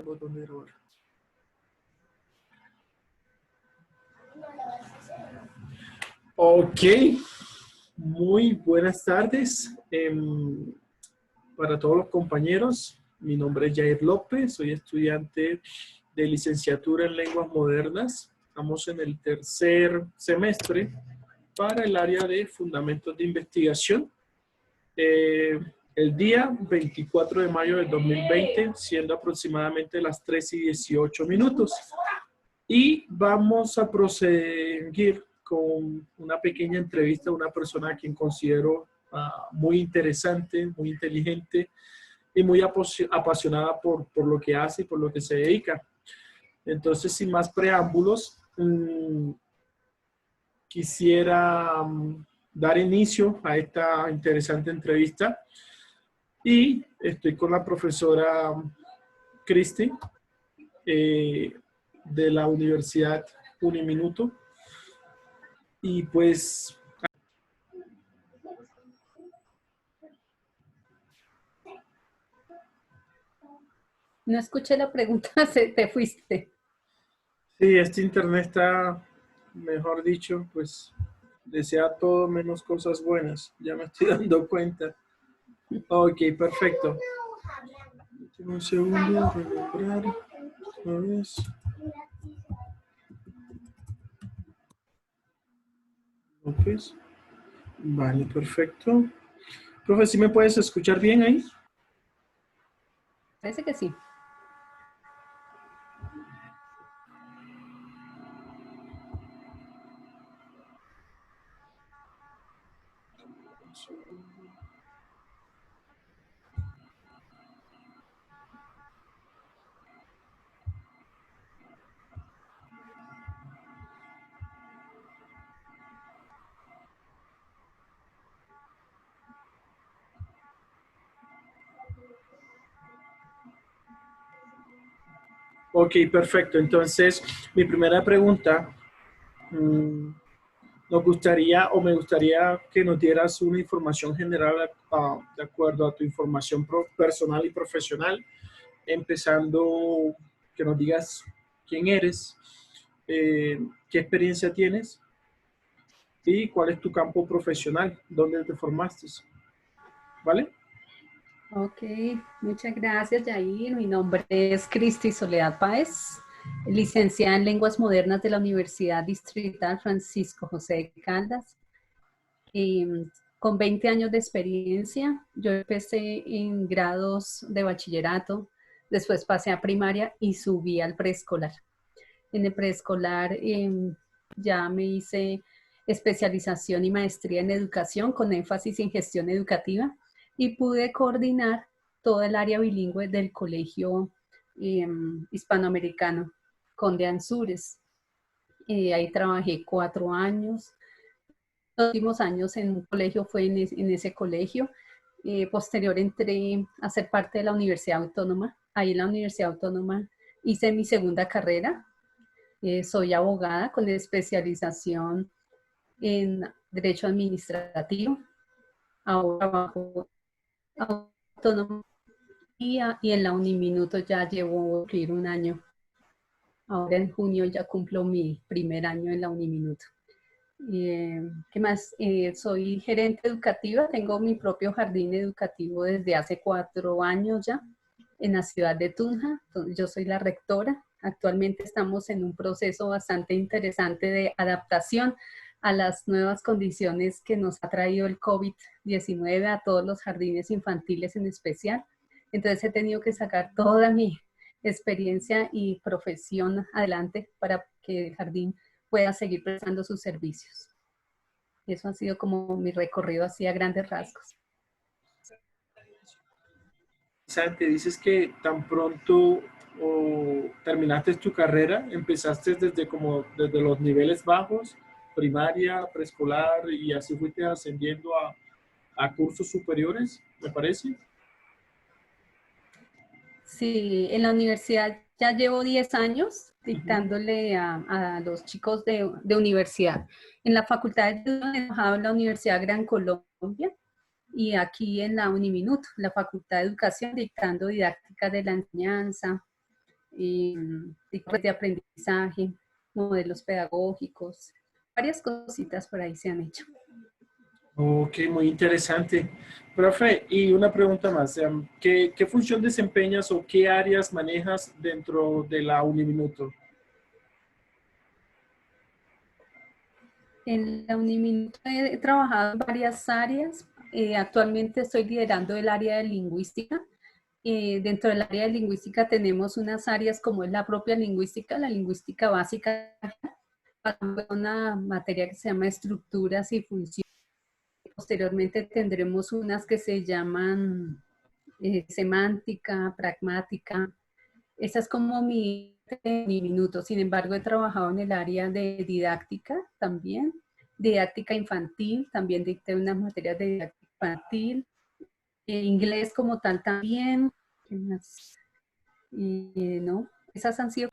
el botón de grabar. Ok, muy buenas tardes para todos los compañeros. Mi nombre es Jair López, soy estudiante de licenciatura en lenguas modernas. Estamos en el tercer semestre para el área de fundamentos de investigación. El día 24 de mayo del 2020, siendo aproximadamente las 3:18. Y vamos a proseguir con una pequeña entrevista a una persona a quien considero muy interesante, muy inteligente y muy apasionada por lo que hace y por lo que se dedica. Entonces, sin más preámbulos, quisiera dar inicio a esta interesante entrevista y estoy con la profesora Cristi de la Universidad Uniminuto. Y pues... No escuché la pregunta, te fuiste. Sí, este internet está, mejor dicho, pues desea todo menos cosas buenas. Ya me estoy dando cuenta. Ok, perfecto. Un segundo, relembrar. Otra vez. Ok. Vale, perfecto. Profe, ¿sí me puedes escuchar bien ahí? Parece que sí. Ok, perfecto. Entonces, mi primera pregunta, nos gustaría o me gustaría que nos dieras una información general de acuerdo a tu información personal y profesional, empezando que nos digas quién eres, qué experiencia tienes y cuál es tu campo profesional, dónde te formaste, ¿vale? Ok, muchas gracias, Jair. Mi nombre es Cristi Soledad Páez, licenciada en Lenguas Modernas de la Universidad Distrital Francisco José de Caldas. Con 20 años de experiencia, yo empecé en grados de bachillerato, después pasé a primaria y subí al preescolar. En el preescolar ya me hice especialización y maestría en educación con énfasis en gestión educativa y pude coordinar todo el área bilingüe del colegio hispanoamericano Conde Ansúrez. Ahí trabajé 4 años. Los últimos años en un colegio fue en ese colegio. Posterior entré a ser parte de la Universidad Autónoma. Ahí en la Universidad Autónoma hice mi segunda carrera. Soy abogada con especialización en Derecho Administrativo. Ahora trabajo autónomo y en la Uniminuto ya llevo a cumplir 1 año. Ahora en junio ya cumplo mi primer año en la Uniminuto. ¿Qué más? Soy gerente educativa, tengo mi propio jardín educativo desde hace 4 años ya en la ciudad de Tunja. Yo soy la rectora. Actualmente estamos en un proceso bastante interesante de adaptación a las nuevas condiciones que nos ha traído el COVID-19 a todos los jardines infantiles en especial. Entonces he tenido que sacar toda mi experiencia y profesión adelante para que el jardín pueda seguir prestando sus servicios. Eso ha sido como mi recorrido así a grandes rasgos. Santi, dices que tan pronto terminaste tu carrera, empezaste desde los niveles bajos, primaria, preescolar, y así fuiste ascendiendo a cursos superiores, me parece. Sí, en la universidad ya llevo 10 años dictándole a los chicos de universidad. En la Facultad de Derecho he trabajado en la Universidad Gran Colombia y aquí en la Uniminuto, la Facultad de Educación, dictando didáctica de la enseñanza, y de aprendizaje, modelos pedagógicos, varias cositas por ahí se han hecho. Ok, muy interesante. Profe, y una pregunta más. ¿Qué función desempeñas o qué áreas manejas dentro de la Uniminuto? En la Uniminuto he trabajado en varias áreas. Actualmente estoy liderando el área de lingüística. Dentro del área de lingüística tenemos unas áreas como es la propia lingüística, la lingüística básica, una materia que se llama estructuras y funciones. Posteriormente tendremos unas que se llaman semántica, pragmática. Esa es como mi minuto. Sin embargo, he trabajado en el área de didáctica también, didáctica infantil, también dicté unas materias de didáctica infantil, inglés como tal también. ¿Qué más? Y no, esas han sido,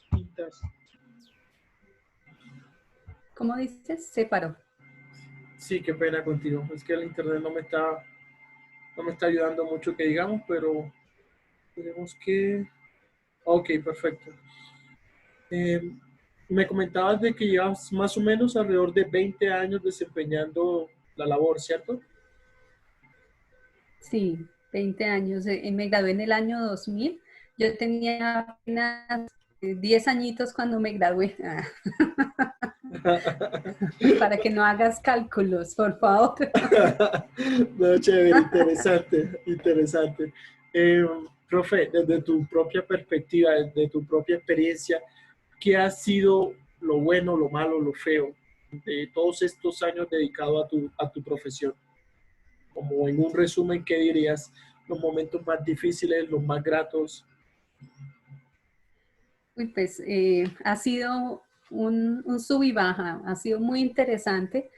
¿cómo dices? Se paró. Sí, qué pena contigo. Es que el internet no me está ayudando mucho que digamos, pero tenemos que... Ok, perfecto. Eh, Me comentabas de que llevas más o menos alrededor de 20 años desempeñando la labor, ¿cierto? Sí, 20 años. Me gradué en el año 2000. Yo tenía apenas 10 añitos cuando me gradué. Para que no hagas cálculos, por favor. No, chévere, interesante, interesante. Profe, desde tu propia perspectiva, desde tu propia experiencia, ¿qué ha sido lo bueno, lo malo, lo feo de todos estos años dedicados a tu profesión? Como en un resumen, ¿qué dirías? Los momentos más difíciles, los más gratos. Uy, pues ha sido un sub y baja, ha sido muy interesante.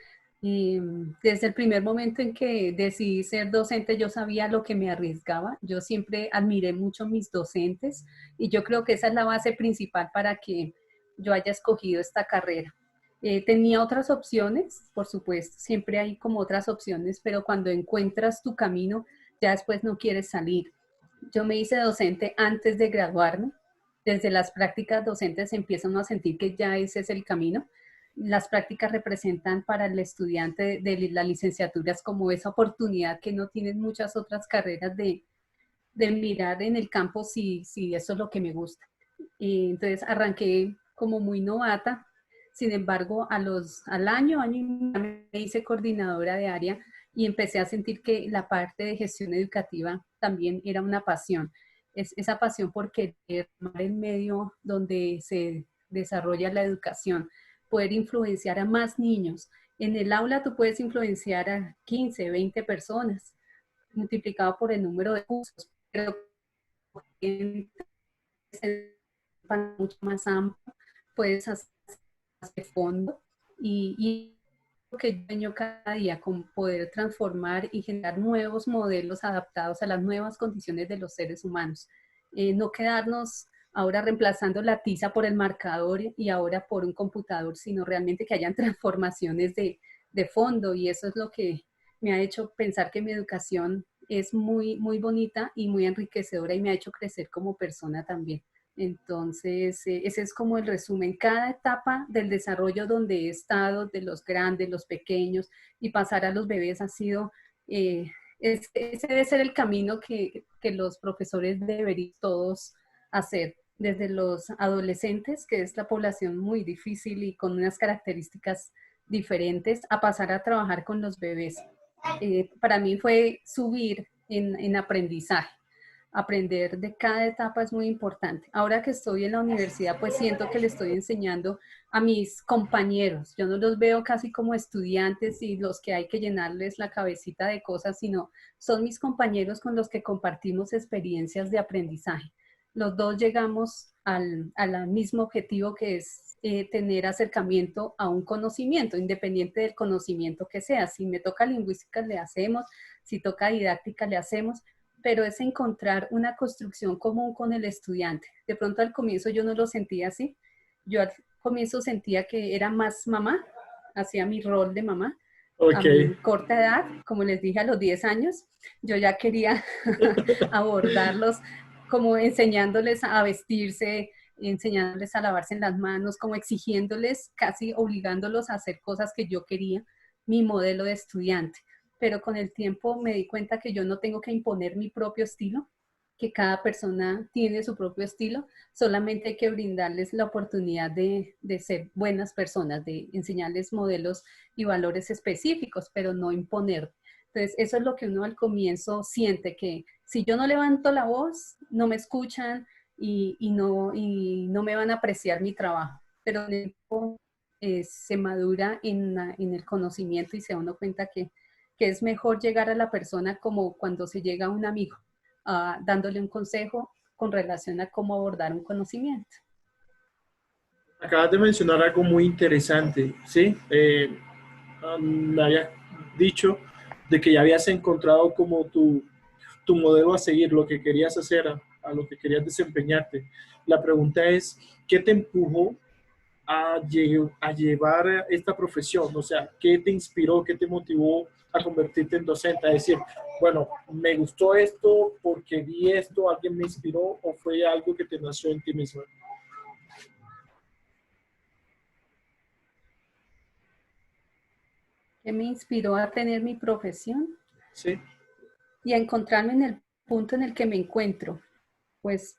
Desde el primer momento en que decidí ser docente, yo sabía lo que me arriesgaba. Yo siempre admiré mucho mis docentes y yo creo que esa es la base principal para que yo haya escogido esta carrera. Tenía otras opciones, por supuesto, siempre hay como otras opciones, pero cuando encuentras tu camino, ya después no quieres salir. Yo me hice docente antes de graduarme. Desde las prácticas docentes empiezan a sentir que ya ese es el camino. Las prácticas representan para el estudiante de las licenciaturas como esa oportunidad que no tienen muchas otras carreras de mirar en el campo si eso es lo que me gusta. Y entonces arranqué como muy novata. Sin embargo, al año y medio me hice coordinadora de área y empecé a sentir que la parte de gestión educativa también era una pasión. Esa pasión por querer formar el medio donde se desarrolla la educación, poder influenciar a más niños. En el aula tú puedes influenciar a 15, 20 personas, multiplicado por el número de cursos, pero mucho más amplio, puedes hacer de fondo y lo que yo sueño cada día con poder transformar y generar nuevos modelos adaptados a las nuevas condiciones de los seres humanos. No quedarnos ahora reemplazando la tiza por el marcador y ahora por un computador, sino realmente que hayan transformaciones de fondo y eso es lo que me ha hecho pensar que mi educación es muy, muy bonita y muy enriquecedora y me ha hecho crecer como persona también. Entonces, ese es como el resumen. Cada etapa del desarrollo donde he estado, de los grandes, los pequeños, y pasar a los bebés ha sido, ese debe ser el camino que los profesores deberían todos hacer. Desde los adolescentes, que es la población muy difícil y con unas características diferentes, a pasar a trabajar con los bebés. Para mí fue subir en aprendizaje. Aprender de cada etapa es muy importante. Ahora que estoy en la universidad, pues siento que le estoy enseñando a mis compañeros. Yo no los veo casi como estudiantes y los que hay que llenarles la cabecita de cosas, sino son mis compañeros con los que compartimos experiencias de aprendizaje. Los dos llegamos al mismo objetivo que es tener acercamiento a un conocimiento, independiente del conocimiento que sea. Si me toca lingüística, le hacemos, si toca didáctica, le hacemos, pero es encontrar una construcción común con el estudiante. De pronto al comienzo yo no lo sentía así. Yo al comienzo sentía que era más mamá, hacía mi rol de mamá. A Ok. muy corta edad, como les dije, a los 10 años, yo ya quería abordarlos como enseñándoles a vestirse, enseñándoles a lavarse en las manos, como exigiéndoles, casi obligándolos a hacer cosas que yo quería, mi modelo de estudiante. Pero con el tiempo me di cuenta que yo no tengo que imponer mi propio estilo, que cada persona tiene su propio estilo, solamente hay que brindarles la oportunidad de ser buenas personas, de enseñarles modelos y valores específicos, pero no imponer. Entonces, eso es lo que uno al comienzo siente, que si yo no levanto la voz, no me escuchan y no me van a apreciar mi trabajo. Pero en el tiempo, se madura en el conocimiento y se da uno cuenta que es mejor llegar a la persona como cuando se llega a un amigo, dándole un consejo con relación a cómo abordar un conocimiento. Acabas de mencionar algo muy interesante, ¿sí? Me habías dicho de que ya habías encontrado como tu modelo a seguir, lo que querías hacer, a lo que querías desempeñarte. La pregunta es, ¿qué te empujó a llevar esta profesión? O sea, ¿qué te inspiró, qué te motivó a convertirte en docente? A decir, bueno, me gustó esto porque vi esto, alguien me inspiró o fue algo que te nació en ti mismo. ¿Qué me inspiró a tener mi profesión Sí. y a encontrarme en el punto en el que me encuentro? Pues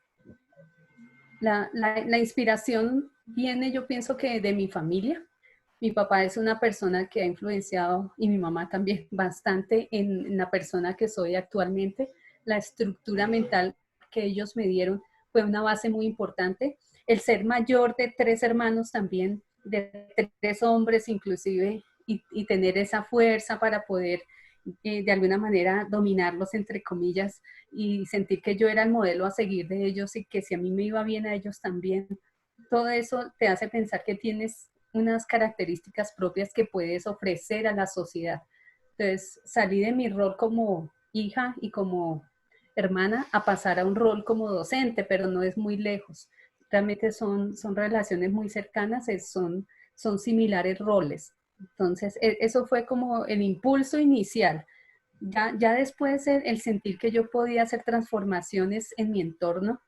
la inspiración viene, yo pienso que de mi familia. Mi papá es una persona que ha influenciado, y mi mamá también, bastante en la persona que soy actualmente. La estructura mental que ellos me dieron fue una base muy importante. El ser mayor de 3 hermanos también, de 3 hombres inclusive, y tener esa fuerza para poder de alguna manera dominarlos, entre comillas, y sentir que yo era el modelo a seguir de ellos y que si a mí me iba bien a ellos también. Todo eso te hace pensar que tienes unas características propias que puedes ofrecer a la sociedad. Entonces, salí de mi rol como hija y como hermana a pasar a un rol como docente, pero no es muy lejos. Realmente son relaciones muy cercanas, son similares roles. Entonces, eso fue como el impulso inicial. Ya después el sentir que yo podía hacer transformaciones en mi entorno,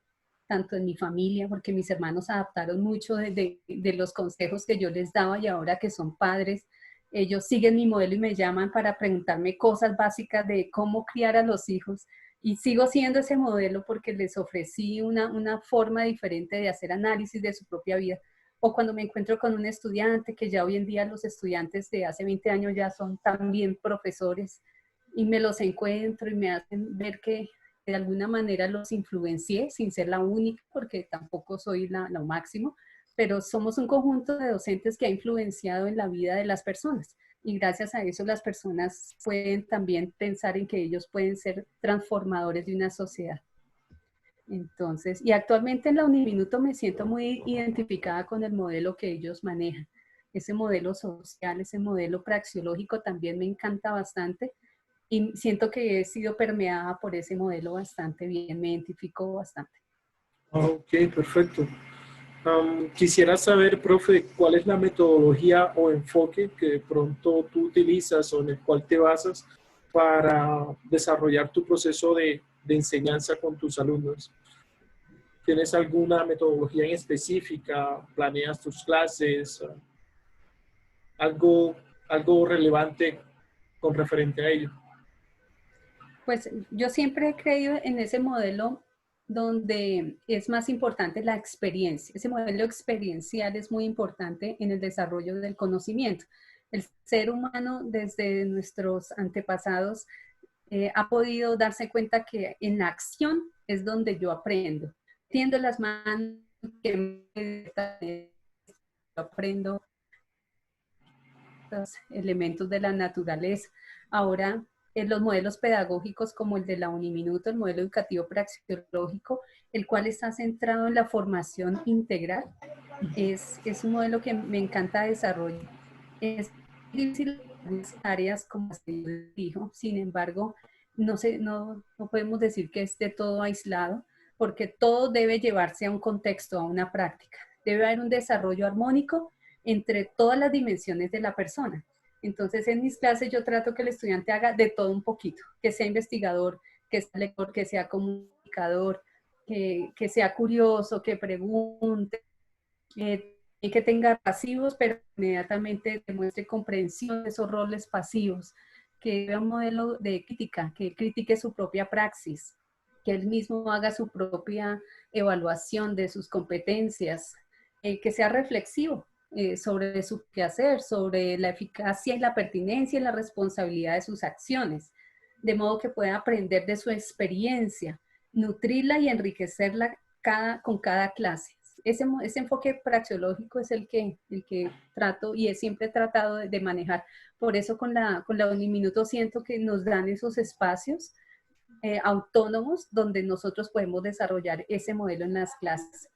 tanto en mi familia, porque mis hermanos adaptaron mucho de los consejos que yo les daba, y ahora que son padres, ellos siguen mi modelo y me llaman para preguntarme cosas básicas de cómo criar a los hijos. Y sigo siendo ese modelo porque les ofrecí una forma diferente de hacer análisis de su propia vida. O cuando me encuentro con un estudiante, que ya hoy en día los estudiantes de hace 20 años ya son también profesores, y me los encuentro y me hacen ver que de alguna manera los influencié, sin ser la única, porque tampoco soy lo máximo, pero somos un conjunto de docentes que ha influenciado en la vida de las personas. Y gracias a eso las personas pueden también pensar en que ellos pueden ser transformadores de una sociedad. Entonces, y actualmente en la Uniminuto me siento muy identificada con el modelo que ellos manejan. Ese modelo social, ese modelo praxeológico también me encanta bastante, y siento que he sido permeada por ese modelo bastante bien, me identifico bastante. Ok, perfecto. Quisiera saber, profe, cuál es la metodología o enfoque que de pronto tú utilizas o en el cual te basas para desarrollar tu proceso de enseñanza con tus alumnos. ¿Tienes alguna metodología en específica? ¿Planeas tus clases? ¿Algo, algo relevante con referente a ello? Pues yo siempre he creído en ese modelo donde es más importante la experiencia. Ese modelo experiencial es muy importante en el desarrollo del conocimiento. El ser humano desde nuestros antepasados ha podido darse cuenta que en la acción es donde yo aprendo. Tiendo las manos, que aprendo los elementos de la naturaleza. Ahora, en los modelos pedagógicos como el de la Uniminuto, el modelo educativo praxeológico, el cual está centrado en la formación integral, es un modelo que me encanta desarrollar. Es difícil en áreas como se dijo, sin embargo, no podemos decir que esté todo aislado, porque todo debe llevarse a un contexto, a una práctica. Debe haber un desarrollo armónico entre todas las dimensiones de la persona. Entonces, en mis clases yo trato que el estudiante haga de todo un poquito, que sea investigador, que sea lector, que sea comunicador, que sea curioso, que pregunte, y que tenga pasivos, pero inmediatamente demuestre comprensión de esos roles pasivos, que vea un modelo de crítica, que critique su propia praxis, que él mismo haga su propia evaluación de sus competencias, que sea reflexivo sobre su quehacer, sobre la eficacia y la pertinencia y la responsabilidad de sus acciones, de modo que pueda aprender de su experiencia, nutrirla y enriquecerla con cada clase. Ese enfoque praxeológico es el que trato y siempre he tratado de manejar. Por eso con la Uniminuto siento que nos dan esos espacios autónomos donde nosotros podemos desarrollar ese modelo en las clases.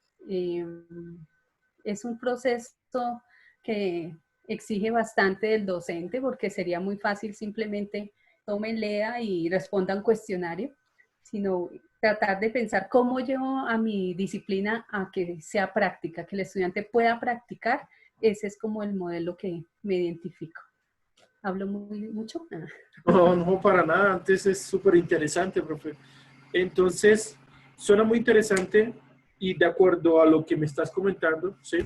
Es un proceso que exige bastante del docente porque sería muy fácil simplemente tome, lea y responda un cuestionario, sino tratar de pensar cómo llevo a mi disciplina a que sea práctica, que el estudiante pueda practicar. Ese es como el modelo que me identifico. ¿Hablo mucho? No, no, para nada. Antes es súper interesante, profe. Entonces, suena muy interesante y de acuerdo a lo que me estás comentando, ¿sí?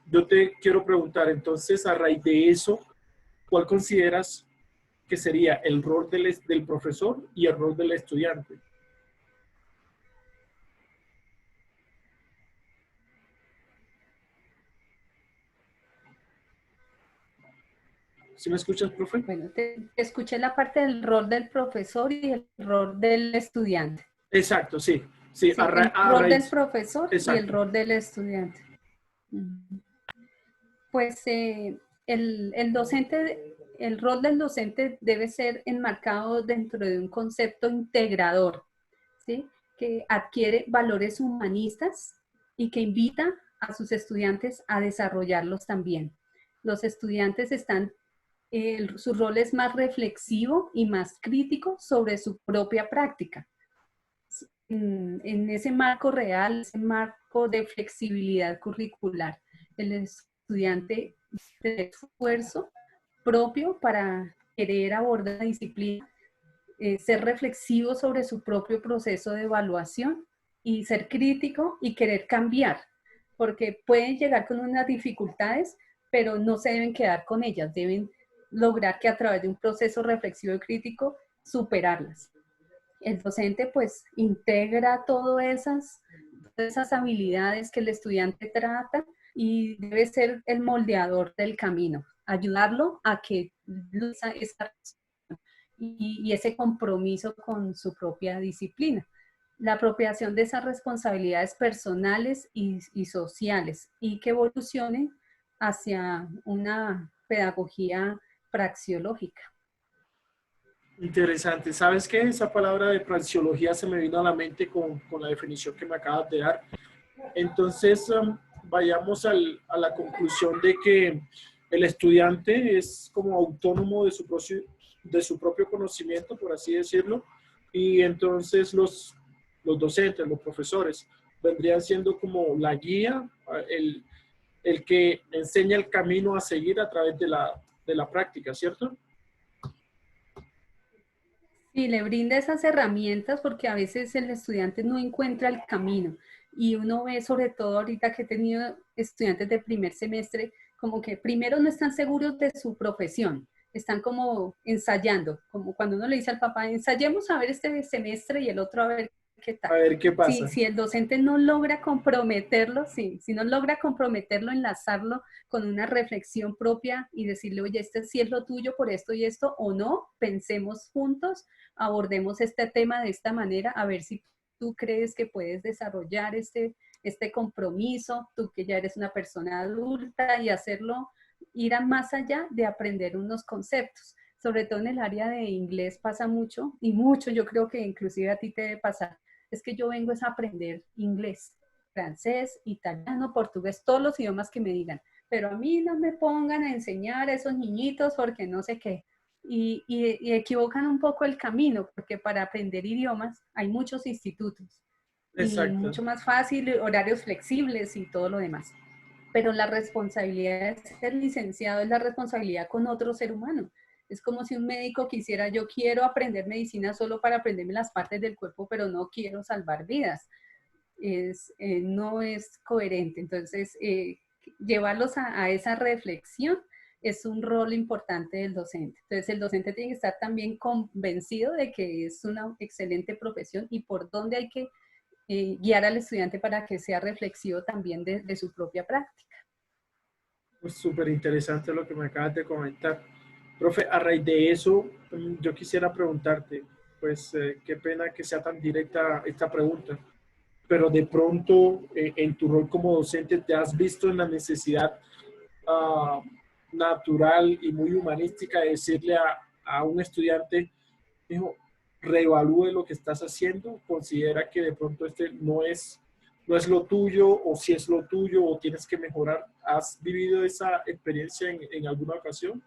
Yo te quiero preguntar, entonces, a raíz de eso, ¿cuál consideras que sería el rol del profesor y el rol del estudiante? ¿Sí me escuchas, profe? Bueno, te escuché la parte del rol del profesor y el rol del estudiante. Exacto, sí. Sí, Sí, el rol del raíz. profesor y el Exacto. rol del estudiante. Pues el docente, el rol del docente debe ser enmarcado dentro de un concepto integrador, ¿sí? Que adquiere valores humanistas y que invita a sus estudiantes a desarrollarlos también. Los estudiantes su rol es más reflexivo y más crítico sobre su propia práctica. En ese marco real, ese marco de flexibilidad curricular, el estudiante de esfuerzo propio para querer abordar la disciplina, ser reflexivo sobre su propio proceso de evaluación y ser crítico y querer cambiar, porque pueden llegar con unas dificultades, pero no se deben quedar con ellas, deben lograr que a través de un proceso reflexivo y crítico superarlas. El docente pues integra todas esas habilidades que el estudiante trata y debe ser el moldeador del camino, ayudarlo a que y ese compromiso con su propia disciplina. La apropiación de esas responsabilidades personales y sociales y que evolucionen hacia una pedagogía praxeológica. Interesante. ¿Sabes qué? Esa palabra de praxeología se me vino a la mente con la definición que me acabas de dar. Entonces, vayamos a la conclusión de que el estudiante es como autónomo de su propio conocimiento, por así decirlo, y entonces los docentes, los profesores, vendrían siendo como la guía, el que enseña el camino a seguir a través de la práctica, ¿cierto? Sí, le brinda esas herramientas porque a veces el estudiante no encuentra el camino y uno ve sobre todo ahorita que he tenido estudiantes de primer semestre como que primero no están seguros de su profesión, están como ensayando, como cuando uno le dice al papá, ensayemos a ver este semestre y el otro a ver qué A tal. ver qué pasa. Si el docente no logra comprometerlo, si no logra comprometerlo, enlazarlo con una reflexión propia y decirle, oye, este sí es lo tuyo por esto y esto, o no, pensemos juntos, abordemos este tema de esta manera, a ver si tú crees que puedes desarrollar este compromiso, tú que ya eres una persona adulta y hacerlo, ir a más allá de aprender unos conceptos. Sobre todo en el área de inglés pasa mucho, y mucho, yo creo que inclusive a ti te debe pasar, es que yo vengo es a aprender inglés, francés, italiano, portugués, todos los idiomas que me digan, pero a mí no me pongan a enseñar a esos niñitos porque no sé qué. Y equivocan un poco el camino, porque para aprender idiomas hay muchos institutos y Exacto. mucho más fácil, horarios flexibles y todo lo demás. Pero la responsabilidad de ser licenciado es la responsabilidad con otro ser humano. Es como si un médico quisiera, yo quiero aprender medicina solo para aprenderme las partes del cuerpo, pero no quiero salvar vidas. No es coherente. Entonces, llevarlos a esa reflexión es un rol importante del docente. Entonces, el docente tiene que estar también convencido de que es una excelente profesión y por dónde hay que guiar al estudiante para que sea reflexivo también de su propia práctica. Pues súper interesante lo que me acabas de comentar. Profe, a raíz de eso, yo quisiera preguntarte, pues qué pena que sea tan directa esta pregunta, pero de pronto en tu rol como docente te has visto en la necesidad natural y muy humanística de decirle a un estudiante, dijo, reevalúe lo que estás haciendo, considera que de pronto este no es lo tuyo, o si es lo tuyo, o tienes que mejorar. ¿Has vivido esa experiencia en alguna ocasión?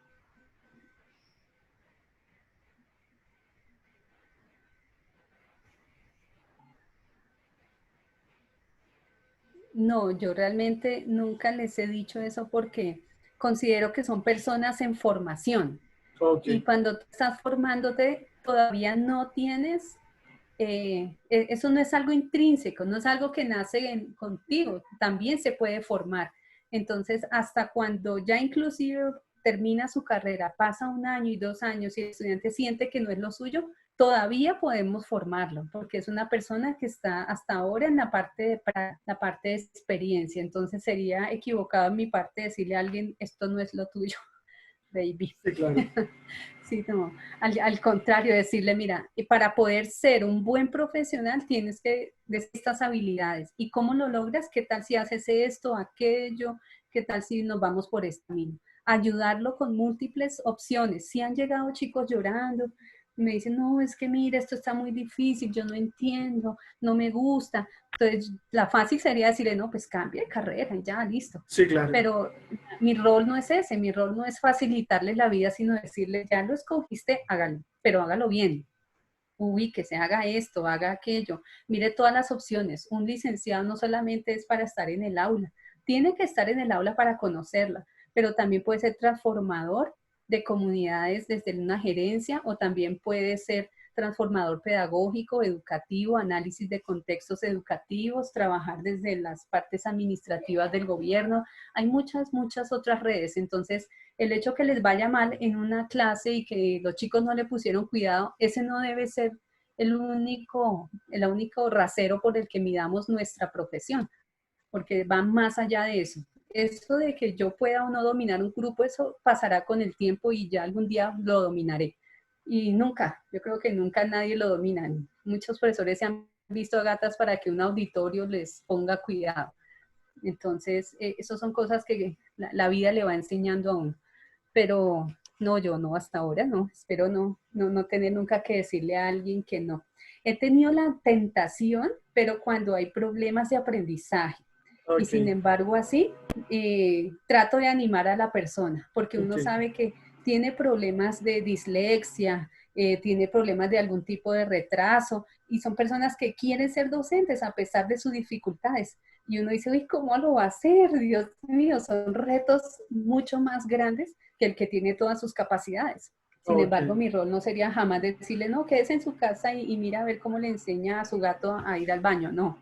No, yo realmente nunca les he dicho eso porque considero que son personas en formación. Ok, Y cuando tú estás formándote, todavía no tienes, eso no es algo intrínseco, no es algo que nace contigo, también se puede formar. Entonces, hasta cuando ya inclusive termina su carrera, pasa 1 año y 2 años y el estudiante siente que no es lo suyo, todavía podemos formarlo, porque es una persona que está hasta ahora en la parte de experiencia. Entonces, sería equivocado en mi parte decirle a alguien, esto no es lo tuyo, baby. sí, claro. Sí, no, al contrario, decirle, mira, para poder ser un buen profesional tienes que de estas habilidades. ¿Y cómo lo logras? ¿Qué tal si haces esto, aquello? ¿Qué tal si nos vamos por este camino? Ayudarlo con múltiples opciones. Si han llegado chicos llorando, me dicen, no, es que mira, esto está muy difícil, yo no entiendo, no me gusta. Entonces, la fácil sería decirle, no, pues cambia de carrera y ya, listo. Sí, claro. Pero mi rol no es ese, mi rol no es facilitarles la vida, sino decirles, ya lo escogiste, hágalo, pero hágalo bien. Uy, que se haga esto, haga aquello. Mire todas las opciones. Un licenciado no solamente es para estar en el aula, tiene que estar en el aula para conocerla, pero también puede ser transformador de comunidades desde una gerencia o también puede ser transformador pedagógico, educativo, análisis de contextos educativos, trabajar desde las partes administrativas del gobierno. Hay muchas, muchas otras redes. Entonces, el hecho que les vaya mal en una clase y que los chicos no le pusieron cuidado, ese no debe ser el único rasero por el que midamos nuestra profesión, porque va más allá de eso. Eso de que yo pueda o no dominar un grupo, eso pasará con el tiempo y ya algún día lo dominaré. Y nunca, yo creo que nunca nadie lo domina. Muchos profesores se han visto gatas para que un auditorio les ponga cuidado. Entonces, esas son cosas que la vida le va enseñando a uno. Pero no, yo no, hasta ahora no. Espero no tener nunca que decirle a alguien que no. He tenido la tentación, pero cuando hay problemas de aprendizaje. Y Ok, sin embargo, así, trato de animar a la persona, porque ok. uno sabe que tiene problemas de dislexia, tiene problemas de algún tipo de retraso, y son personas que quieren ser docentes a pesar de sus dificultades. Y uno dice, uy, ¿cómo lo va a hacer? Dios mío, son retos mucho más grandes que el que tiene todas sus capacidades. Sin Ok, embargo, mi rol no sería jamás decirle, no, quédese en su casa y mira a ver cómo le enseña a su gato a ir al baño. No,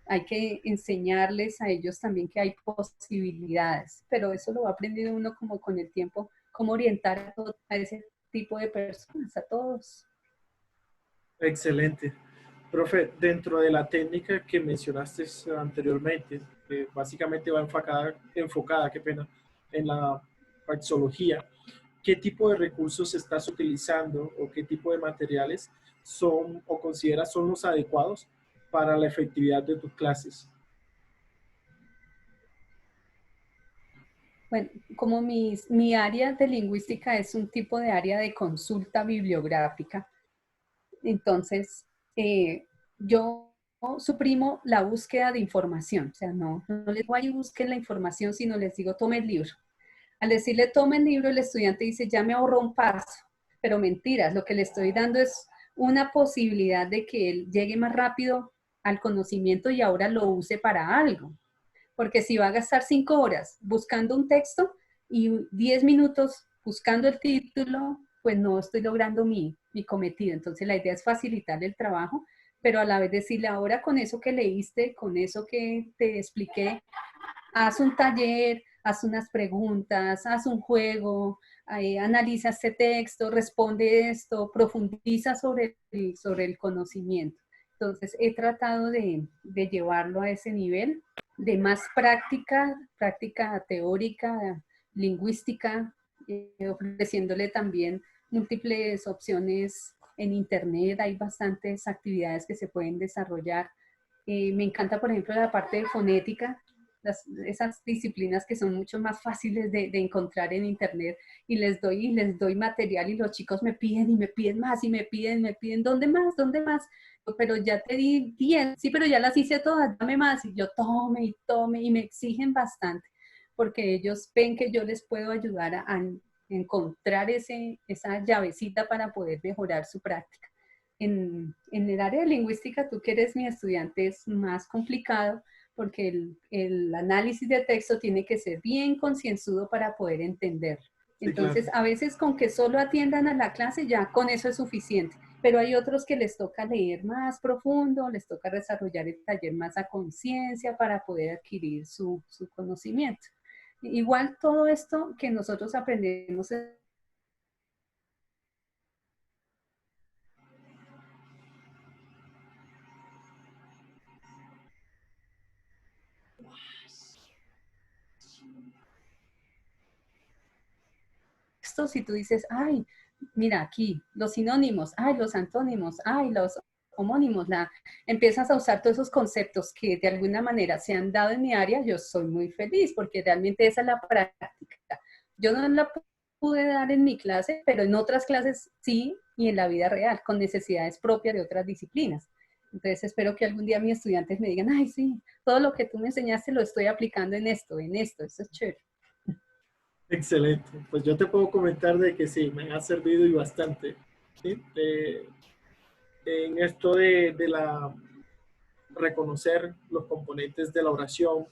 hay que enseñarles a ellos también que hay posibilidades, pero eso lo va aprendiendo uno como con el tiempo, cómo orientar a ese tipo de personas, a todos. excelente. Profe, dentro de la técnica que mencionaste anteriormente, que básicamente va enfocada, qué pena, en la praxeología, ¿qué tipo de recursos estás utilizando o qué tipo de materiales son o consideras son los adecuados para la efectividad de tus clases? Bueno, como mi área de lingüística es un tipo de área de consulta bibliográfica, entonces yo suprimo la búsqueda de información, o sea, no les voy a buscar la información, sino les digo, tome el libro. Al decirle tome el libro, el estudiante dice, ya me ahorró un paso, pero mentiras, lo que le estoy dando es una posibilidad de que él llegue más rápido al conocimiento y ahora lo use para algo. Porque si va a gastar 5 horas buscando un texto y 10 minutos buscando el título, pues no estoy logrando mi cometido. Entonces la idea es facilitar el trabajo, pero a la vez decirle, ahora con eso que leíste, con eso que te expliqué, haz un taller, haz unas preguntas, haz un juego, analiza este texto, responde esto, profundiza sobre el conocimiento. Entonces, he tratado de llevarlo a ese nivel de más práctica, práctica teórica, lingüística, ofreciéndole también múltiples opciones en Internet. Hay bastantes actividades que se pueden desarrollar. Me encanta, por ejemplo, la parte de fonética, esas disciplinas que son mucho más fáciles de encontrar en Internet, y les doy material y los chicos me piden y me piden más y me piden, ¿dónde más? ¿Dónde más? Pero ya te di 10, sí, pero ya las hice todas, dame más. Y yo tome y tome, y me exigen bastante, porque ellos ven que yo les puedo ayudar a encontrar esa llavecita para poder mejorar su práctica. En el área de lingüística, tú que eres mi estudiante, es más complicado, porque el análisis de texto tiene que ser bien concienzudo para poder entenderlo. Entonces, Sí, claro. a veces con que solo atiendan a la clase, ya con eso es suficiente. Pero hay otros que les toca leer más profundo, les toca desarrollar el taller más a conciencia para poder adquirir su conocimiento. Igual todo esto que nosotros aprendemos si tú dices, ay, mira aquí, los sinónimos, ay, los antónimos, ay, los homónimos, empiezas a usar todos esos conceptos que de alguna manera se han dado en mi área, yo soy muy feliz porque realmente esa es la práctica. Yo no la pude dar en mi clase, pero en otras clases sí, y en la vida real, con necesidades propias de otras disciplinas. Entonces espero que algún día mis estudiantes me digan, ay, sí, todo lo que tú me enseñaste lo estoy aplicando en esto, eso es chévere. Excelente. Pues yo te puedo comentar de que sí, me ha servido y bastante. ¿Sí? En esto de la reconocer los componentes de la oración,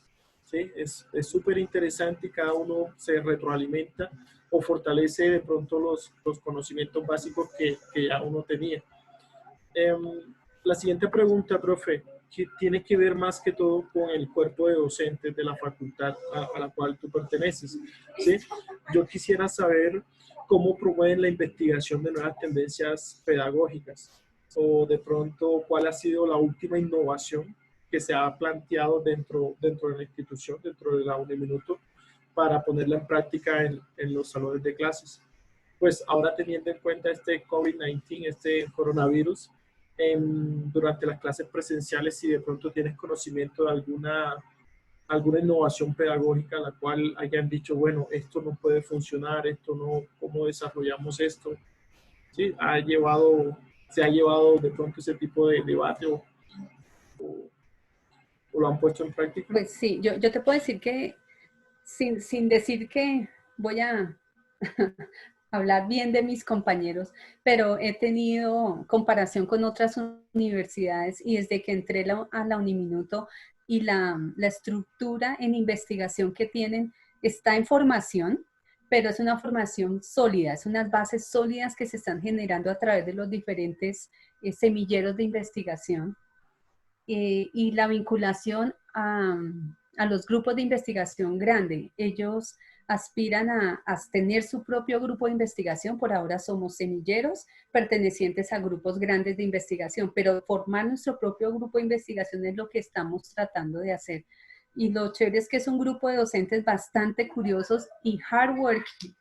¿sí? Es súper interesante y cada uno se retroalimenta o fortalece de pronto los conocimientos básicos que ya uno tenía. La siguiente pregunta, profe, que tiene que ver más que todo con el cuerpo de docentes de la facultad a la cual tú perteneces, ¿sí? Yo quisiera saber cómo promueven la investigación de nuevas tendencias pedagógicas o de pronto cuál ha sido la última innovación que se ha planteado dentro de la institución, dentro de la Uniminuto, para ponerla en práctica en los salones de clases. Pues ahora teniendo en cuenta este COVID-19, este coronavirus, durante las clases presenciales, si de pronto tienes conocimiento de alguna innovación pedagógica la cual hayan dicho, bueno, esto no puede funcionar, esto no, ¿cómo desarrollamos esto? ¿Sí? Se ha llevado de pronto ese tipo de debate o lo han puesto en práctica. Pues sí, yo te puedo decir que sin decir que voy a hablar bien de mis compañeros, pero he tenido comparación con otras universidades, y desde que entré a la Uniminuto, y la estructura en investigación que tienen está en formación, pero es una formación sólida, es unas bases sólidas que se están generando a través de los diferentes semilleros de investigación, y la vinculación a los grupos de investigación grande. Ellos aspiran a tener su propio grupo de investigación. Por ahora somos semilleros pertenecientes a grupos grandes de investigación, pero formar nuestro propio grupo de investigación es lo que estamos tratando de hacer. Y lo chévere es que es un grupo de docentes bastante curiosos y hardworking.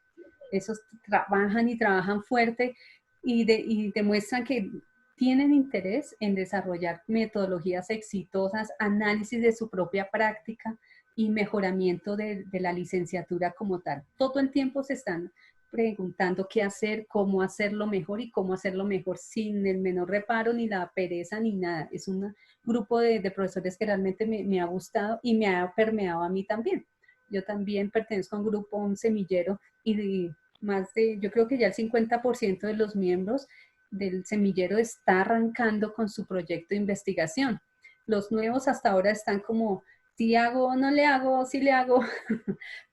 Esos trabajan y trabajan fuerte, y demuestran que tienen interés en desarrollar metodologías exitosas, análisis de su propia práctica y mejoramiento de la licenciatura como tal. Todo el tiempo se están preguntando qué hacer, cómo hacerlo mejor y cómo hacerlo mejor sin el menor reparo, ni la pereza, ni nada. Es un grupo de profesores que realmente me ha gustado y me ha permeado a mí también. Yo también pertenezco a un grupo, un semillero, y yo creo que ya el 50% de los miembros del semillero está arrancando con su proyecto de investigación. Los nuevos hasta ahora están como, si hago, no le hago, si le hago,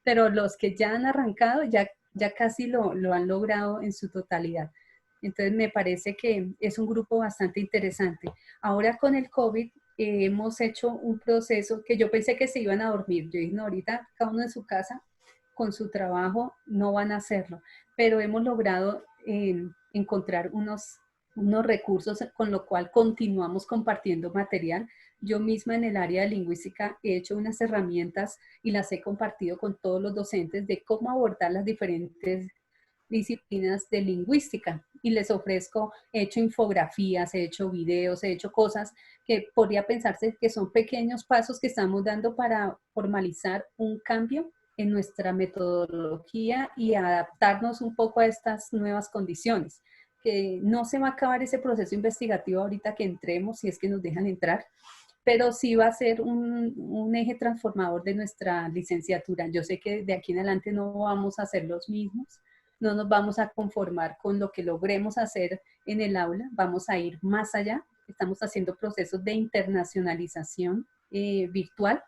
pero los que ya han arrancado ya ya casi lo han logrado en su totalidad. Entonces me parece que es un grupo bastante interesante. Ahora con el COVID hemos hecho un proceso que yo pensé que se iban a dormir. Yo dije, no, ahorita cada uno en su casa con su trabajo no van a hacerlo, pero hemos logrado encontrar unos recursos con lo cual continuamos compartiendo material. Yo misma en el área de lingüística he hecho unas herramientas y las he compartido con todos los docentes de cómo abordar las diferentes disciplinas de lingüística y les ofrezco, he hecho infografías, he hecho videos, he hecho cosas que podría pensarse que son pequeños pasos que estamos dando para formalizar un cambio en nuestra metodología y adaptarnos un poco a estas nuevas condiciones. Que no se va a acabar ese proceso investigativo ahorita que entremos, si es que nos dejan entrar, pero sí va a ser un eje transformador de nuestra licenciatura. Yo sé que de aquí en adelante no vamos a ser los mismos, no nos vamos a conformar con lo que logremos hacer en el aula, vamos a ir más allá. Estamos haciendo procesos de internacionalización virtual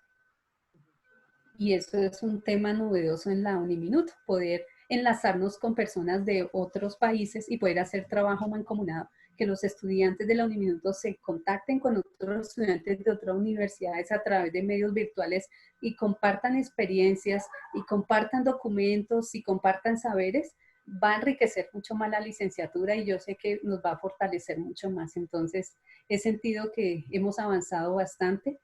y eso es un tema novedoso en la Uniminuto, poder enlazarnos con personas de otros países y poder hacer trabajo mancomunado, que los estudiantes de la Uniminuto se contacten con otros estudiantes de otras universidades a través de medios virtuales y compartan experiencias y compartan documentos y compartan saberes, va a enriquecer mucho más la licenciatura y yo sé que nos va a fortalecer mucho más. Entonces, he sentido que hemos avanzado bastante.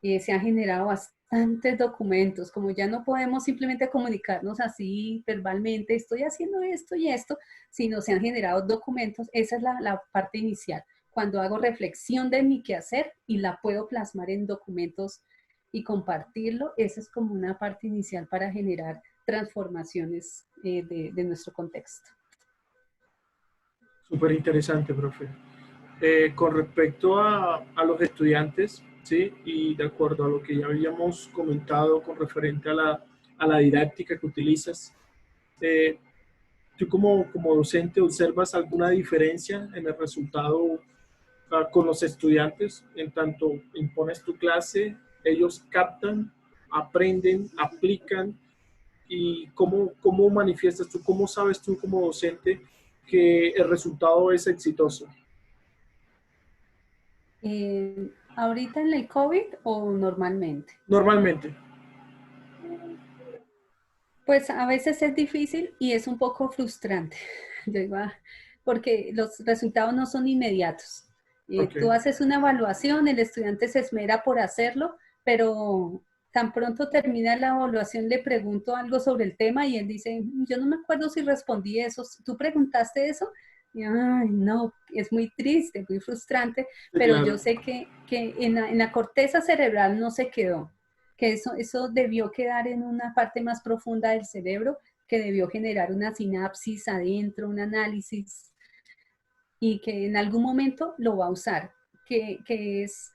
Se han generado bastantes documentos, como ya no podemos simplemente comunicarnos así verbalmente, estoy haciendo esto y esto, sino se han generado documentos. Esa es la parte inicial, cuando hago reflexión de mi quehacer y la puedo plasmar en documentos y compartirlo, esa es como una parte inicial para generar transformaciones de nuestro contexto. Súper interesante, profe. Con respecto a los estudiantes, ¿sí? Y de acuerdo a lo que ya habíamos comentado con referente a la didáctica que utilizas, ¿tú como docente observas alguna diferencia en el resultado con los estudiantes? En tanto impones tu clase, ellos captan, aprenden, aplican, y cómo manifiestas tú, cómo sabes tú como docente que el resultado es exitoso. ¿Ahorita en el COVID o normalmente? Normalmente. Pues a veces es difícil y es un poco frustrante, yo digo, porque los resultados no son inmediatos. Tú Ok. haces una evaluación, el estudiante se esmera por hacerlo, pero tan pronto termina la evaluación le pregunto algo sobre el tema y él dice, yo no me acuerdo si respondí eso, ¿tú preguntaste eso? Y, ay, no, es muy triste, muy frustrante, Sí, pero yo claro. sé que en la corteza cerebral no se quedó, que eso debió quedar en una parte más profunda del cerebro, que debió generar una sinapsis adentro, un análisis, y que en algún momento lo va a usar, que es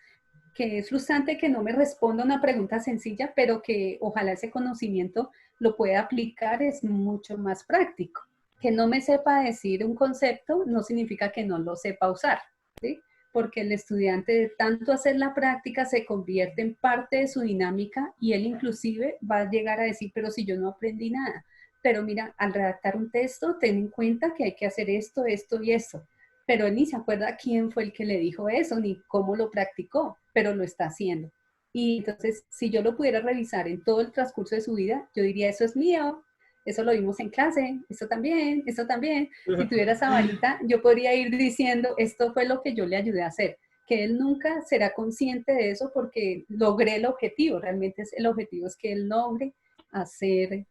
frustrante que no me responda una pregunta sencilla, pero que ojalá ese conocimiento lo pueda aplicar, es mucho más práctico. Que no me sepa decir un concepto no significa que no lo sepa usar, ¿sí? Porque el estudiante de tanto hacer la práctica se convierte en parte de su dinámica y él inclusive va a llegar a decir, pero si yo no aprendí nada. Pero mira, al redactar un texto, ten en cuenta que hay que hacer esto, esto y esto. Pero él ni se acuerda quién fue el que le dijo eso, ni cómo lo practicó, pero lo está haciendo. Y entonces, si yo lo pudiera revisar en todo el transcurso de su vida, yo diría, eso es mío, eso lo vimos en clase, eso también, eso también. Si tuviera esa varita, yo podría ir diciendo, esto fue lo que yo le ayudé a hacer, que él nunca será consciente de eso porque logré el objetivo, realmente el objetivo es que él logre hacer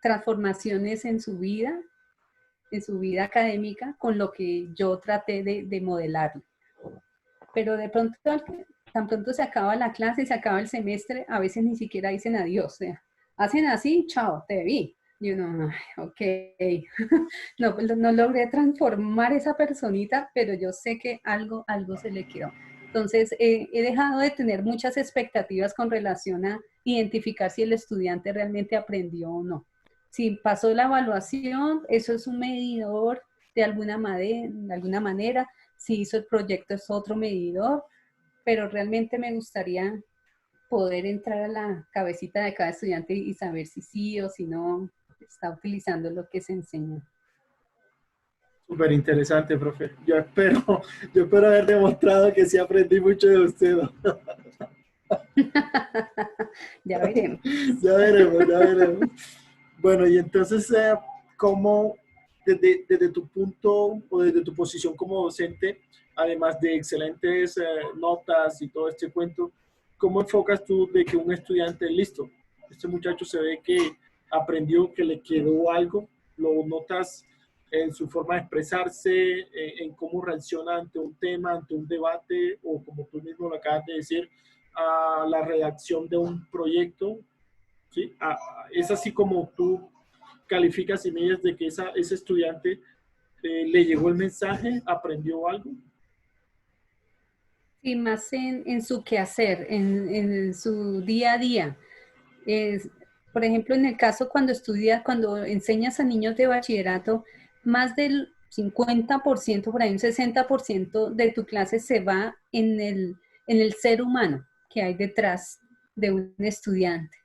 transformaciones en su vida académica, con lo que yo traté de modelarlo. Pero de pronto, tan pronto se acaba la clase, se acaba el semestre, a veces ni siquiera dicen adiós, o sea, hacen así, chao, te vi. Y uno, ok, no logré transformar esa personita, pero yo sé que algo se le quedó. Entonces, he dejado de tener muchas expectativas con relación a identificar si el estudiante realmente aprendió o no. Si pasó la evaluación, eso es un medidor de alguna manera. Si hizo el proyecto es otro medidor, pero realmente me gustaría poder entrar a la cabecita de cada estudiante y saber si sí o si no, está utilizando lo que se enseñó. Súper interesante, profe. Yo espero haber demostrado que sí aprendí mucho de usted, ¿no? Ya veremos. Ya veremos, ya veremos. Bueno, y entonces, ¿cómo, desde tu punto o desde tu posición como docente, además de excelentes notas y todo este cuento, cómo enfocas tú de que un estudiante, listo, este muchacho se ve que aprendió, que le quedó algo, lo notas en su forma de expresarse, en cómo reacciona ante un tema, ante un debate, o como tú mismo lo acabas de decir, a la redacción de un proyecto, ¿sí? Es así como tú calificas y mides de que ese estudiante le llegó el mensaje, aprendió algo. Y más en su quehacer, en su día a día. Es, por ejemplo, en el caso cuando enseñas a niños de bachillerato, más del 50%, por ahí un 60% de tu clase se va en el ser humano que hay detrás de un estudiante.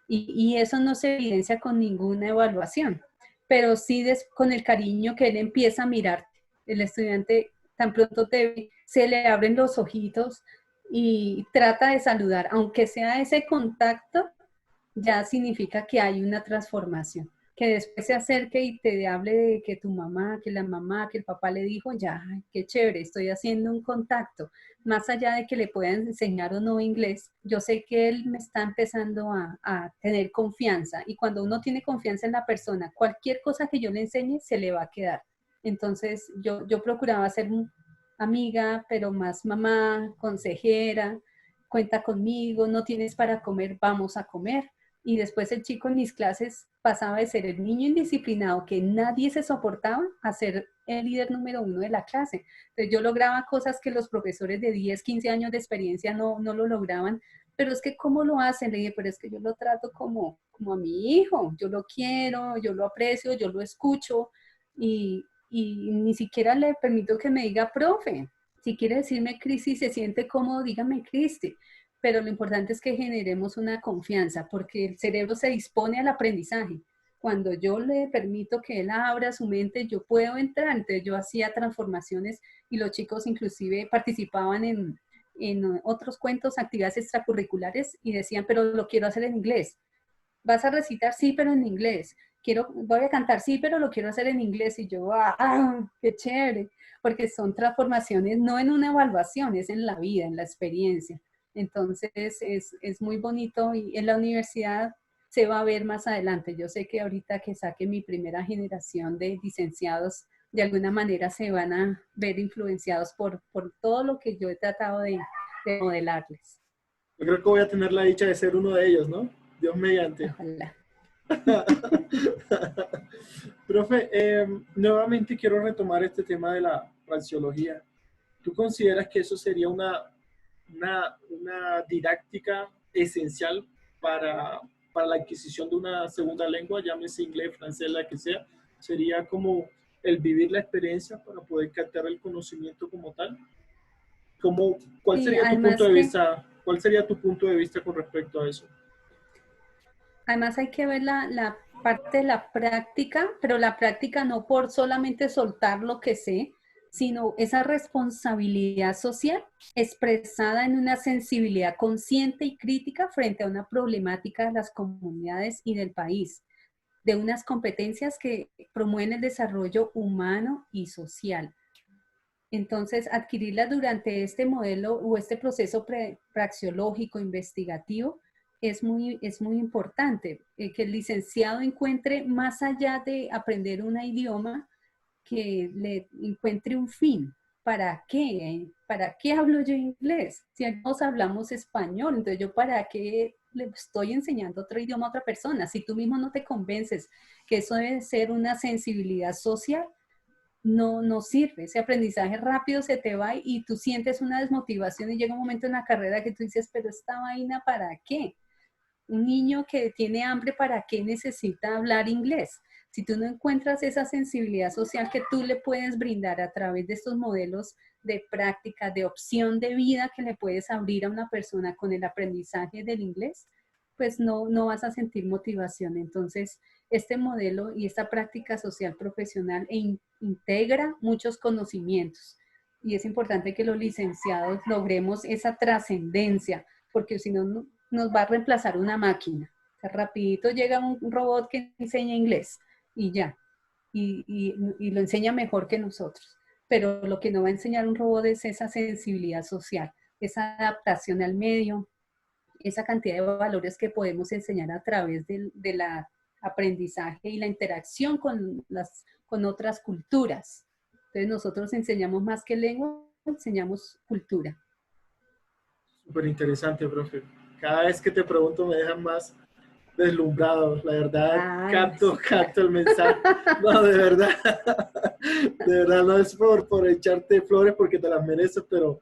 Y eso no se evidencia con ninguna evaluación, pero sí con el cariño que él empieza a mirar. El estudiante tan pronto te ve, se le abren los ojitos y trata de saludar, aunque sea ese contacto, ya significa que hay una transformación. Que después se acerque y te hable de que tu mamá, que la mamá, que el papá le dijo, ya, ay, qué chévere, estoy haciendo un contacto. Más allá de que le puedan enseñar o no inglés, yo sé que él me está empezando a tener confianza. Y cuando uno tiene confianza en la persona, cualquier cosa que yo le enseñe se le va a quedar. Entonces yo procuraba ser amiga, pero más mamá, consejera, cuenta conmigo, no tienes para comer, vamos a comer. Y después el chico en mis clases pasaba de ser el niño indisciplinado que nadie se soportaba a ser el líder número uno de la clase. Entonces yo lograba cosas que los profesores de 10, 15 años de experiencia no lo lograban. Pero es que, ¿cómo lo hacen? Le dije, pero es que yo lo trato como a mi hijo. Yo lo quiero, yo lo aprecio, yo lo escucho y ni siquiera le permito que me diga profe. Si quiere decirme Cristi, se siente cómodo, dígame Cristi, pero lo importante es que generemos una confianza, porque el cerebro se dispone al aprendizaje. Cuando yo le permito que él abra su mente, yo puedo entrar. Entonces yo hacía transformaciones y los chicos inclusive participaban en otros cuentos, actividades extracurriculares y decían, pero lo quiero hacer en inglés. ¿Vas a recitar? Sí, pero en inglés. Voy a cantar, sí, pero lo quiero hacer en inglés. Y yo, ¡ah, qué chévere! Porque son transformaciones, no en una evaluación, es en la vida, en la experiencia. Entonces es muy bonito y en la universidad se va a ver más adelante. Yo sé que ahorita que saque mi primera generación de licenciados, de alguna manera se van a ver influenciados por todo lo que yo he tratado de modelarles. Yo creo que voy a tener la dicha de ser uno de ellos, ¿no? Dios mediante. Ojalá. Profe, nuevamente quiero retomar este tema de la raciología. ¿Tú consideras que eso sería una didáctica esencial para la adquisición de una segunda lengua, llámese inglés, francés, la que sea? ¿Sería como el vivir la experiencia para poder captar el conocimiento como tal? ¿Cuál Sí, sería tu punto además de que vista? ¿Cuál sería tu punto de vista con respecto a eso? Además hay que ver la parte de la práctica, pero la práctica no por solamente soltar lo que sé, sino esa responsabilidad social expresada en una sensibilidad consciente y crítica frente a una problemática de las comunidades y del país, de unas competencias que promueven el desarrollo humano y social. Entonces, adquirirla durante este modelo o este proceso praxeológico investigativo es muy importante, que el licenciado encuentre más allá de aprender un idioma, que le encuentre un fin. ¿Para qué? ¿Para qué hablo yo inglés? Si ambos hablamos español, entonces yo para qué le estoy enseñando otro idioma a otra persona? Si tú mismo no te convences que eso debe ser una sensibilidad social, no sirve. Ese aprendizaje rápido se te va y tú sientes una desmotivación y llega un momento en la carrera que tú dices, pero esta vaina, ¿para qué? Un niño que tiene hambre, ¿para qué necesita hablar inglés? Si tú no encuentras esa sensibilidad social que tú le puedes brindar a través de estos modelos de práctica, de opción de vida que le puedes abrir a una persona con el aprendizaje del inglés, pues no vas a sentir motivación. Entonces, este modelo y esta práctica social profesional integra muchos conocimientos. Y es importante que los licenciados logremos esa trascendencia, porque si no, nos va a reemplazar una máquina. O sea, rapidito llega un robot que enseña inglés y ya, y lo enseña mejor que nosotros. Pero lo que no va a enseñar un robot es esa sensibilidad social, esa adaptación al medio, esa cantidad de valores que podemos enseñar a través de la aprendizaje y la interacción con otras culturas. Entonces nosotros enseñamos más que lengua, enseñamos cultura. Súper interesante, profe. Cada vez que te pregunto me dejan más deslumbrado. La verdad, capto el mensaje. No, de verdad no es por echarte flores porque te las mereces, pero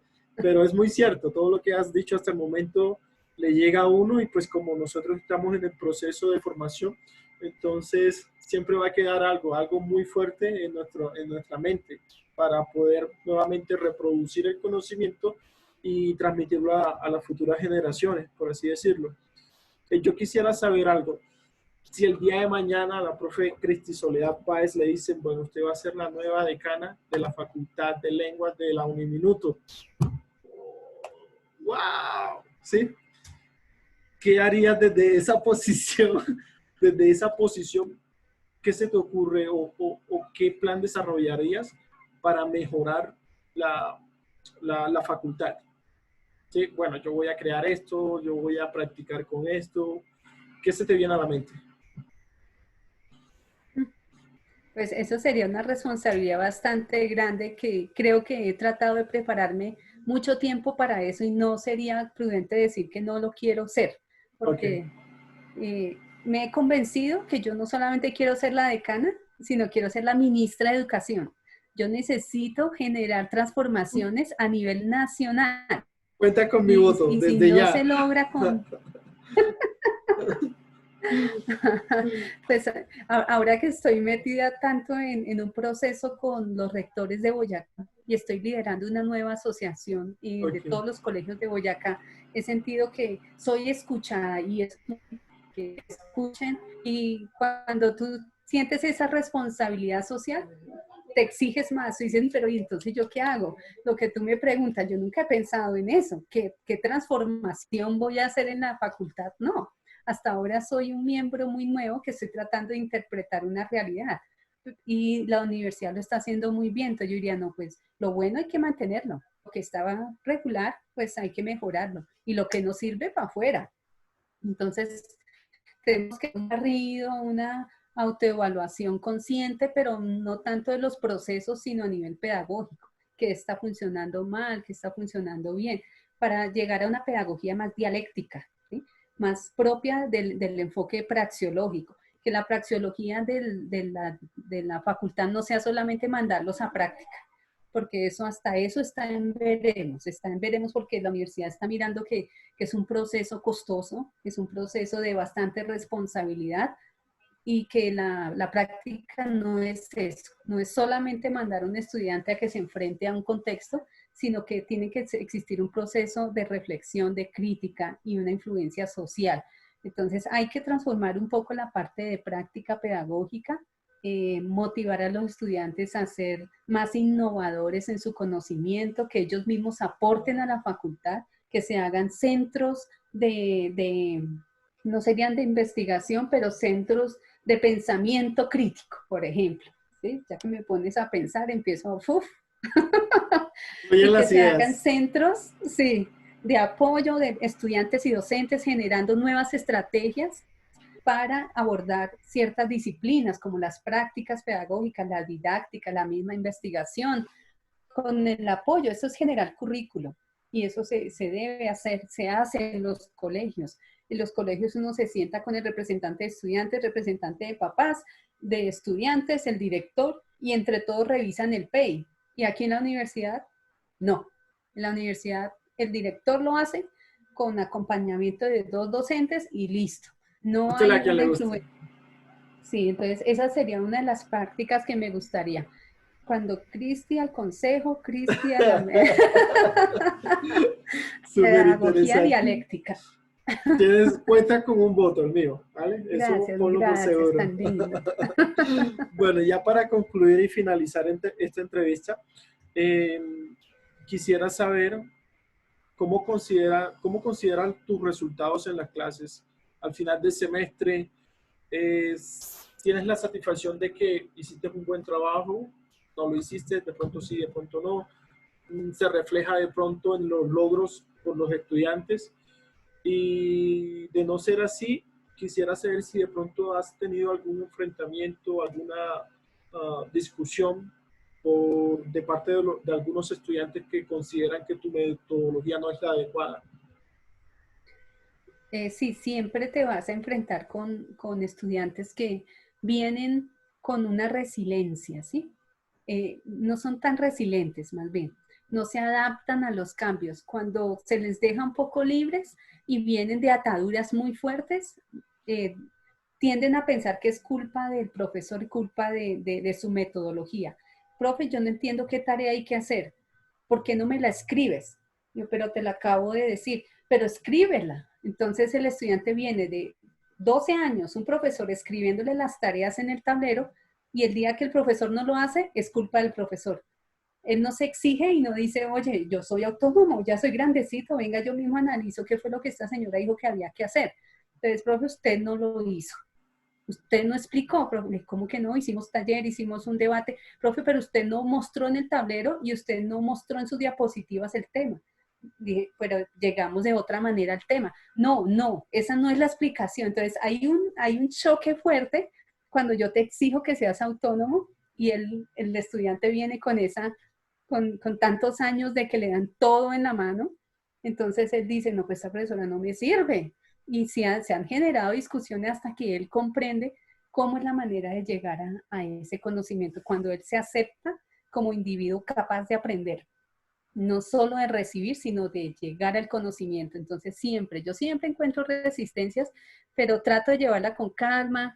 es muy cierto. Todo lo que has dicho hasta el momento le llega a uno, y pues como nosotros estamos en el proceso de formación, entonces siempre va a quedar algo muy fuerte en nuestra mente para poder nuevamente reproducir el conocimiento y transmitirlo a las futuras generaciones, por así decirlo. Yo quisiera saber algo. Si el día de mañana a la profe Cristi Soledad Páez le dicen, bueno, usted va a ser la nueva decana de la Facultad de Lenguas de la Uniminuto. ¡Wow! ¿Sí? ¿Qué harías desde esa posición? Desde esa posición, ¿qué se te ocurre o qué plan desarrollarías para mejorar la facultad? ¿Sí? Bueno, yo voy a crear esto, yo voy a practicar con esto. ¿Qué se te viene a la mente? Pues eso sería una responsabilidad bastante grande, que creo que he tratado de prepararme mucho tiempo para eso, y no sería prudente decir que no lo quiero ser, porque me he convencido que yo no solamente quiero ser la decana, sino quiero ser la ministra de Educación. Yo necesito generar transformaciones a nivel nacional. Cuenta con mi voto, y desde si no ya. se logra con... Pues ahora que estoy metida tanto en un proceso con los rectores de Boyacá y estoy liderando una nueva asociación de todos los colegios de Boyacá, he sentido que soy escuchada y es que escuchen, y cuando tú sientes esa responsabilidad social, te exiges más. Tú dices, pero ¿y entonces yo qué hago? Lo que tú me preguntas, yo nunca he pensado en eso. ¿Qué transformación voy a hacer en la facultad? No. Hasta ahora soy un miembro muy nuevo que estoy tratando de interpretar una realidad. Y la universidad lo está haciendo muy bien. Entonces yo diría, no, pues lo bueno hay que mantenerlo. Lo que estaba regular, pues hay que mejorarlo. Y lo que no sirve, para afuera. Entonces, tenemos que un barrido, una autoevaluación consciente, pero no tanto de los procesos, sino a nivel pedagógico, que está funcionando mal, que está funcionando bien, para llegar a una pedagogía más dialéctica, ¿sí? Más propia del enfoque praxeológico, que la praxeología de la facultad no sea solamente mandarlos a práctica, porque hasta eso está en veremos porque la universidad está mirando que es un proceso costoso, es un proceso de bastante responsabilidad, y que la práctica no es eso, no es solamente mandar a un estudiante a que se enfrente a un contexto, sino que tiene que existir un proceso de reflexión, de crítica y una influencia social. Entonces hay que transformar un poco la parte de práctica pedagógica, motivar a los estudiantes a ser más innovadores en su conocimiento, que ellos mismos aporten a la facultad, que se hagan centros no serían de investigación, pero centros de pensamiento crítico, por ejemplo. ¿Sí? Ya que me pones a pensar, empiezo a... y que se hagan centros, sí, de apoyo de estudiantes y docentes, generando nuevas estrategias para abordar ciertas disciplinas como las prácticas pedagógicas, la didáctica, la misma investigación, con el apoyo. Eso es generar currículo, y eso se debe hacer, se hace en los colegios. En los colegios uno se sienta con el representante de estudiantes, representante de papás, de estudiantes, el director, y entre todos revisan el PEI. Y aquí en la universidad, no. En la universidad el director lo hace con acompañamiento de 2 docentes y listo. No hay una influencia. Sí, entonces esa sería una de las prácticas que me gustaría. Cuando Cristi al consejo, Cristi a la pedagogía dialéctica. Cuenta con un voto, el mío, ¿vale? Eso Gracias, ponlo por gracias, seguro. tan lindo. Bueno, ya para concluir y finalizar esta entrevista, eh, quisiera saber cómo consideran tus resultados en las clases al final del semestre. ¿Tienes la satisfacción de que hiciste un buen trabajo? ¿No lo hiciste? De pronto sí, de pronto no. ¿Se refleja de pronto en los logros por los estudiantes? Y de no ser así, quisiera saber si de pronto has tenido algún enfrentamiento, alguna discusión de parte de algunos estudiantes que consideran que tu metodología no es la adecuada. Sí, siempre te vas a enfrentar con estudiantes que vienen con una resiliencia, ¿sí? No son tan resilientes, más bien. No se adaptan a los cambios. Cuando se les deja un poco libres y vienen de ataduras muy fuertes, eh, tienden a pensar que es culpa del profesor y culpa de su metodología. Profe, yo no entiendo qué tarea hay que hacer. ¿Por qué no me la escribes? Yo, pero te la acabo de decir, pero escríbela. Entonces el estudiante viene de 12 años, un profesor escribiéndole las tareas en el tablero, y el día que el profesor no lo hace, es culpa del profesor. Él no se exige y no dice, oye, yo soy autónomo, ya soy grandecito, venga, yo mismo analizo qué fue lo que esta señora dijo que había que hacer. Entonces, profe, usted no lo hizo. Usted no explicó, profe, ¿cómo que no? Hicimos taller, hicimos un debate, profe, pero usted no mostró en el tablero y usted no mostró en sus diapositivas el tema. Dije, pero llegamos de otra manera al tema. No, no, esa no es la explicación. Entonces, hay un choque fuerte cuando yo te exijo que seas autónomo y el estudiante viene con tantos años de que le dan todo en la mano. Entonces, él dice, no, pues esta profesora no me sirve. Y se han generado discusiones hasta que él comprende cómo es la manera de llegar a ese conocimiento, cuando él se acepta como individuo capaz de aprender, no solo de recibir, sino de llegar al conocimiento. Entonces yo siempre encuentro resistencias, pero trato de llevarla con calma.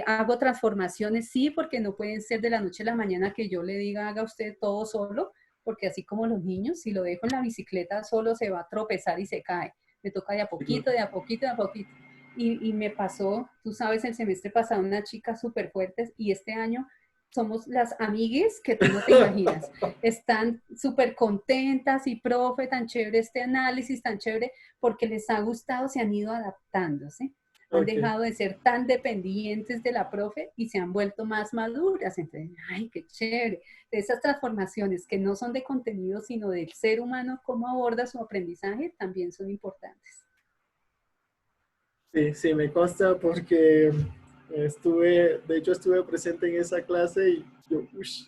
Hago transformaciones, sí, porque no pueden ser de la noche a la mañana que yo le diga haga usted todo solo, porque así como los niños, si lo dejo en la bicicleta solo se va a tropezar y se cae. Me toca de a poquito, de a poquito, de a poquito. Y me pasó, tú sabes, el semestre pasado una chica súper fuerte y este año somos las amigues que tú no te imaginas. Están súper contentas y profe, tan chévere este análisis, tan chévere, porque les ha gustado, se han ido adaptándose. Han Okay. dejado de ser tan dependientes de la profe y se han vuelto más maduras. Entonces, ay, qué chévere. De esas transformaciones que no son de contenido, sino del ser humano, cómo aborda su aprendizaje, también son importantes. Sí, sí, me consta porque de hecho estuve presente en esa clase y yo, ush,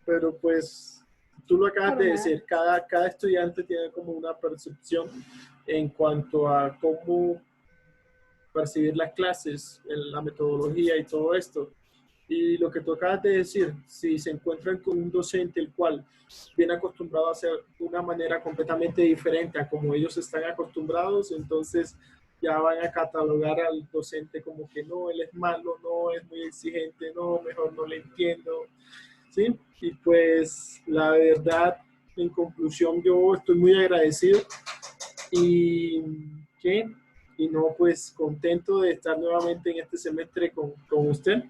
pero pues tú lo acabas de Forma, decir, cada estudiante tiene como una percepción en cuanto a cómo percibir las clases, la metodología y todo esto. Y lo que tú acabas de decir, si se encuentran con un docente el cual viene acostumbrado a hacer de una manera completamente diferente a como ellos están acostumbrados, entonces ya van a catalogar al docente como que no, él es malo, no, es muy exigente, no, mejor no le entiendo, ¿sí? Y pues la verdad, en conclusión, yo estoy muy agradecido y que y no pues contento de estar nuevamente en este semestre con usted.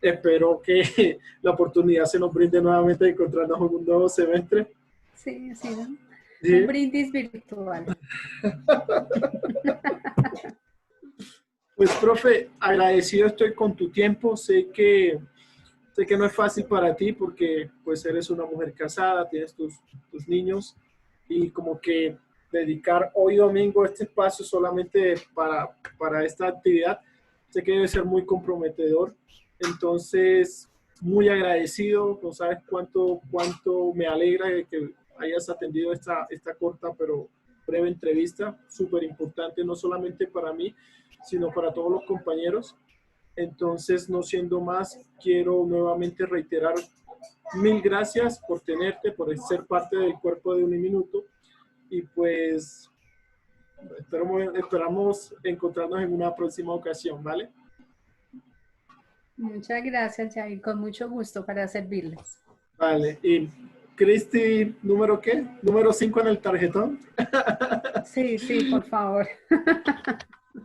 Espero que la oportunidad se nos brinde nuevamente de encontrarnos en un nuevo semestre. sí, sí, ¿no? Un ¿Sí? brindis virtual. Pues, profe, agradecido estoy con tu tiempo. Sé que no es fácil para ti porque pues eres una mujer casada, tienes tus niños y como que dedicar hoy domingo este espacio solamente para esta actividad, sé que debe ser muy comprometedor. Entonces, muy agradecido, no sabes cuánto me alegra de que hayas atendido esta corta pero breve entrevista, súper importante, no solamente para mí, sino para todos los compañeros. Entonces, no siendo más, quiero nuevamente reiterar mil gracias por tenerte, por ser parte del cuerpo de Uniminuto y pues esperamos encontrarnos en una próxima ocasión, ¿vale? Muchas gracias, Jair, con mucho gusto para servirles. Vale, y Cristi, ¿número qué? ¿Número 5 en el tarjetón? Sí, sí, por favor.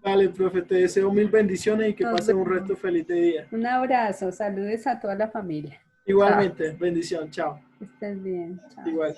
Vale, profe, te deseo mil bendiciones y que Nos pases un vemos. resto feliz de día. Un abrazo, saludes a toda la familia. Chao, Igualmente, bendición, chao. que estés bien, chao. Igual.